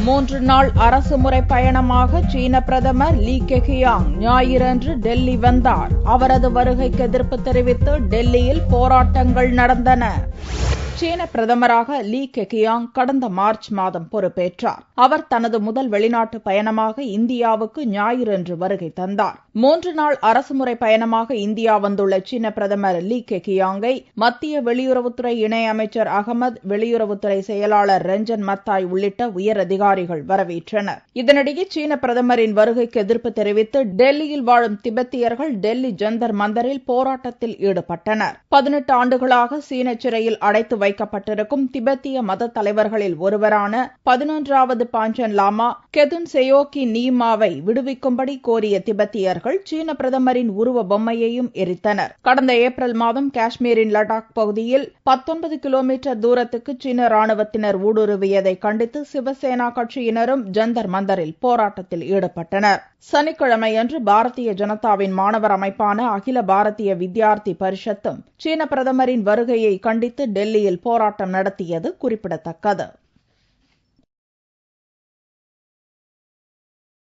3 நாள் அரசுமுறை பயணமாக சீன பிரதமர் லீ கெகியாங் ஞாயிறன்று டெல்லி வந்தார். அவரது வருகைக்கு எதிர்ப்பு தெரிவித்து டெல்லியில் போராட்டங்கள் நடந்தன. சீன பிரதமராக லீ கெகியாங் கடந்த மார்ச் மாதம் பொறுப்பேற்றார். அவர் தனது முதல் வெளிநாட்டு பயணமாக இந்தியாவுக்கு ஞாயிறன்று வருகை தந்தார். 3 நாள் அரசுமுறை பயணமாக இந்தியா வந்துள்ள சீன பிரதமர் லீ கெகியாங்கை மத்திய வெளியுறவுத்துறை இணையமைச்சர் அகமது, வெளியுறவுத்துறை செயலாளர் ரஞ்சன் மத்தாய் உள்ளிட்ட உயர் அதிகாரிகள் வரவேற்றனர். இதனிடையே சீன பிரதமரின் வருகைக்கு எதிர்ப்பு தெரிவித்து டெல்லியில் வாழும் திபெத்தியர்கள் டெல்லி ஜந்தர் மந்தரில் போராட்டத்தில் ஈடுபட்டனர். 18 ஆண்டுகளாக சீன சிறையில் அடைத்து வைக்கப்பட்டிருக்கும் திபெத்திய மத தலைவர்களில் ஒருவரான 11வது பாஞ்சன் லாமா கெதுன் செயோகி நீமாவை விடுவிக்கும்படி கோரிய திபெத்தியர்கள் சீன பிரதமரின் உருவ பொம்மையையும் எரித்தனர். கடந்த ஏப்ரல் மாதம் காஷ்மீரின் லடாக் பகுதியில் 19 கிலோமீட்டர் தூரத்துக்கு சீன ராணுவத்தினர் ஊடுருவியதை கண்டித்து சிவசேனா கட்சியினரும் ஜந்தர் மந்தரில் போராட்டத்தில் ஈடுபட்டனர். சனிக்கிழமையன்று பாரதிய ஜனதாவின் மாணவர் அமைப்பான அகில பாரதிய வித்யார்த்தி பரிஷத்தும் சீன பிரதமரின் வருகையை கண்டித்து டெல்லியில் போராட்டம் நடத்தியது குறிப்பிடத்தக்கது.